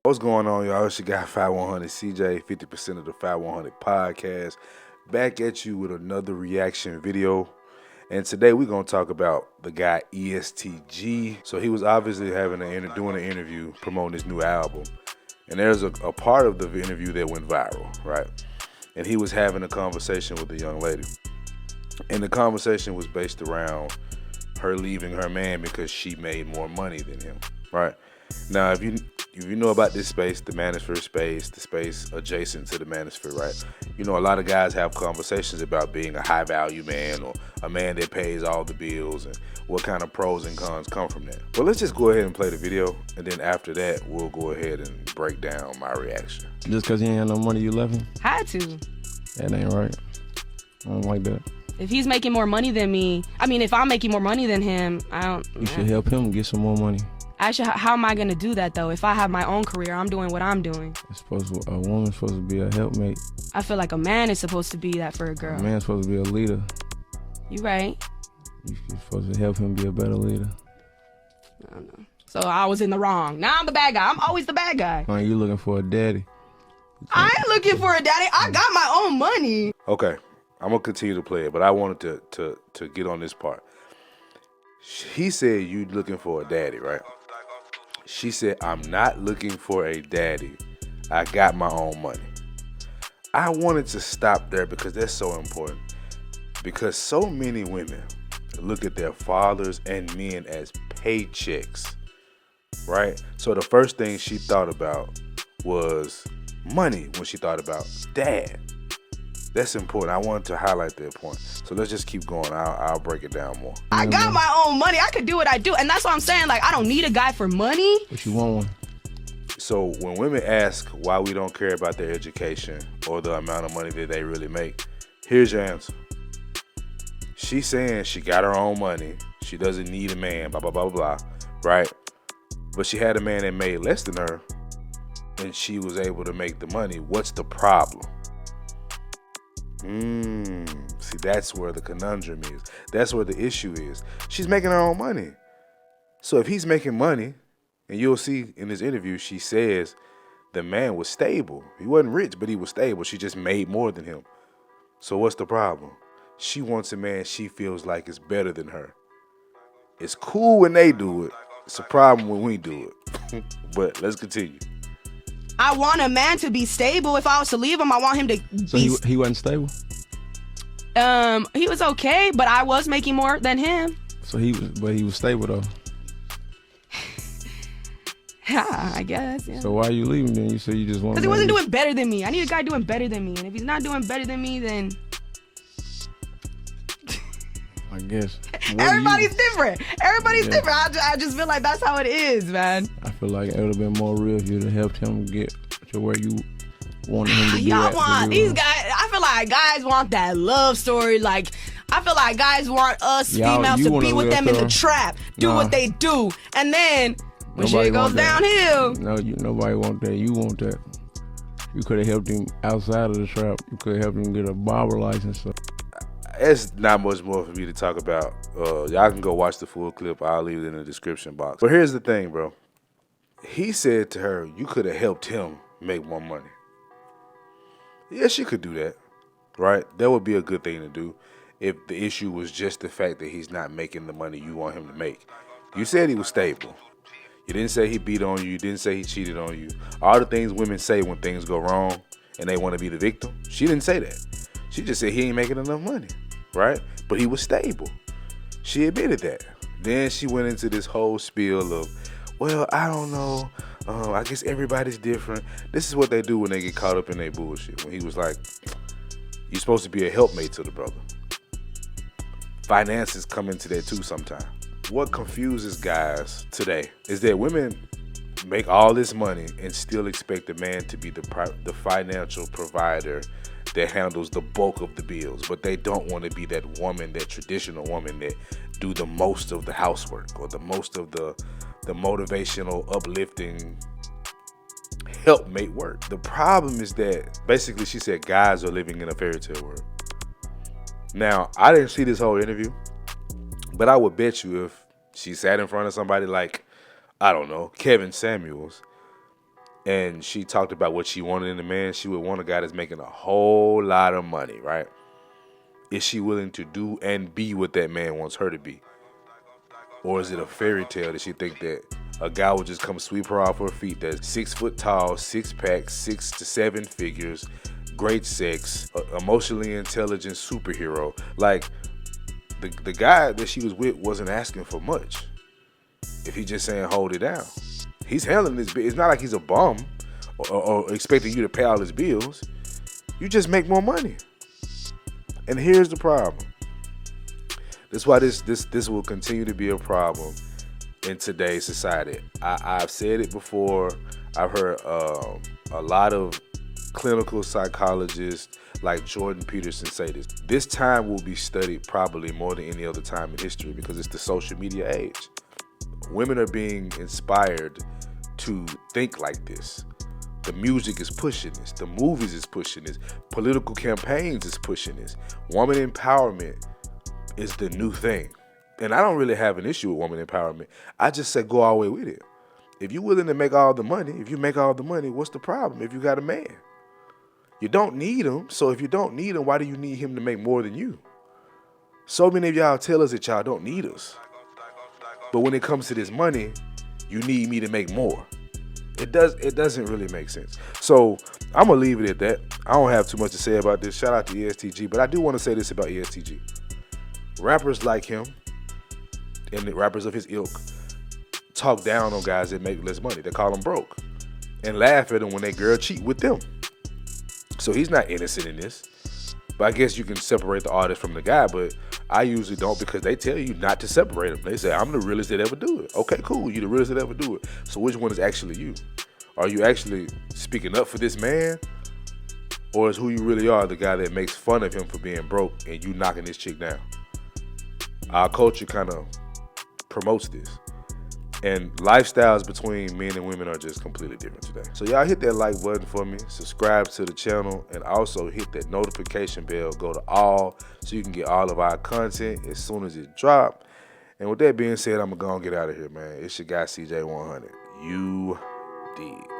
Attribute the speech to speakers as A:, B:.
A: What's going on, y'all? It's your guy 5100 CJ, 50% of the 5100 podcast. Back at you with another reaction video. And today we're going to talk about the guy EST GEE. So he was obviously doing an interview promoting his new album. And there's a part of the interview that went viral, right? And he was having a conversation with a young lady. And the conversation was based around her leaving her man because she made more money than him, right? Now, if you know about this space, the manosphere space, the space adjacent to the manosphere, right? You know, a lot of guys have conversations about being a high-value man or a man that pays all the bills and what kind of pros and cons come from that. But let's just go ahead and play the video, and then after that, we'll go ahead and break down my reaction.
B: Just because you ain't had no money, you left him?
C: Had to.
B: That ain't right. I don't like that.
C: If he's making more money than me, if I'm making more money than him,
B: You should help him get some more money.
C: How am I gonna do that though? If I have my own career, I'm doing what I'm doing.
B: A woman's supposed to be a helpmate.
C: I feel like a man is supposed to be that for a girl.
B: A man's supposed to be a leader.
C: You right.
B: You're supposed to help him be a better leader.
C: I don't know. So I was in the wrong. Now I'm the bad guy. I'm always the bad guy.
B: You looking for a daddy.
C: I ain't looking for a daddy. I got my own money.
A: Okay, I'm gonna continue to play it, but I wanted to get on this part. He said you looking for a daddy, right? She said, I'm not looking for a daddy. I got my own money. I wanted to stop there because that's so important. Because so many women look at their fathers and men as paychecks, right? So the first thing she thought about was money when she thought about dad. That's important. I wanted to highlight that point. So let's just keep going. I'll break it down more.
C: I got my own money. I could do what I do. And that's what I'm saying. Like, I don't need a guy for money.
B: But you want one.
A: So when women ask why we don't care about their education or the amount of money that they really make, here's your answer. She's saying she got her own money. She doesn't need a man, blah, blah, blah, blah, right? But she had a man that made less than her, and she was able to make the money. What's the problem? See, that's where the conundrum is. That's where the issue is. She's making her own money. So if he's making money, and you'll see in this interview, she says the man was stable. He wasn't rich, but he was stable. She just made more than him. So what's the problem? She wants a man she feels like is better than her. It's cool when they do it. It's a problem when we do it. But let's continue.
C: I want a man to be stable. If I was to leave him, I want him to
B: So he wasn't stable?
C: He was okay, but I was making more than him.
B: So he was stable though.
C: Yeah, I guess. Yeah.
B: So why are you leaving then? You said you just want.
C: Because he wasn't doing better than me. I need a guy doing better than me. And if he's not doing better than me, then
B: I guess.
C: everybody's different. Everybody's different. I just feel like that's how it is, man.
B: I feel like it would have been more real if you'd have helped him get to where you wanted him to be.
C: Y'all want these guys. I feel like guys want that love story. Like, I feel like guys want us females to be with them in the trap, do what they do, and then when shit goes downhill.
B: No, nobody want that. You want that. You could have helped him outside of the trap. You could have helped him get a barber license. So.
A: It's not much more for me to talk about. Y'all can go watch the full clip. I'll leave it in the description box. But here's the thing, bro. He said to her, you could have helped him make more money. Yeah, she could do that, right? That would be a good thing to do if the issue was just the fact that he's not making the money you want him to make. You said he was stable. You didn't say he beat on you. You didn't say he cheated on you. All the things women say when things go wrong and they want to be the victim, she didn't say that. She just said he ain't making enough money, right? But he was stable. She admitted that. Then she went into this whole spiel of, well, I don't know. I guess everybody's different. This is what they do when they get caught up in their bullshit. When he was like, you're supposed to be a helpmate to the brother. Finances come into that too sometimes. What confuses guys today is that women make all this money and still expect the man to be the financial provider that handles the bulk of the bills, but they don't want to be that woman, that traditional woman that do the most of the housework or the most of the motivational, uplifting, helpmate work. The problem is that basically she said guys are living in a fairy tale world. Now, I didn't see this whole interview, but I would bet you if she sat in front of somebody like, I don't know, Kevin Samuels, and she talked about what she wanted in a man, she would want a guy that's making a whole lot of money, right? Is she willing to do and be what that man wants her to be? Or is it a fairy tale that she think that a guy will just come sweep her off her feet that's 6 foot tall, 6-pack, 6 to 7 figures, great sex, emotionally intelligent superhero? Like, the guy that she was with wasn't asking for much. If he's just saying hold it down, he's handling this. It's not like he's a bum or expecting you to pay all his bills. You just make more money. And here's the problem. That's why this will continue to be a problem in today's society. I've said it before. I've heard a lot of clinical psychologists like Jordan Peterson say this. This time will be studied probably more than any other time in history because it's the social media age. Women are being inspired to think like this. The music is pushing this. The movies is pushing this. Political campaigns is pushing this. Woman empowerment is the new thing. And I don't really have an issue with woman empowerment. I just say go all the way with it. If you're willing to make all the money, what's the problem if you got a man? You don't need him. So if you don't need him, why do you need him to make more than you? So many of y'all tell us that y'all don't need us. But when it comes to this money, you need me to make more. It doesn't really make sense. So I'm going to leave it at that. I don't have too much to say about this. Shout out to EST GEE. But I do want to say this about EST GEE. Rappers like him and the rappers of his ilk talk down on guys that make less money. They call them broke and laugh at them when they girl cheat with them. So he's not innocent in this. But I guess you can separate the artist from the guy, but I usually don't because they tell you not to separate them. They say, I'm the realest that ever do it. Okay, cool. You the realest that ever do it. So which one is actually you? Are you actually speaking up for this man? Or is who you really are the guy that makes fun of him for being broke and you knocking this chick down? Our culture kind of promotes this. And lifestyles between men and women are just completely different today. So y'all hit that like button for me, subscribe to the channel, and also hit that notification bell. Go to all so you can get all of our content as soon as it drop. And with that being said, I'm going to go and get out of here, man. It's your guy, CJ100. You dig.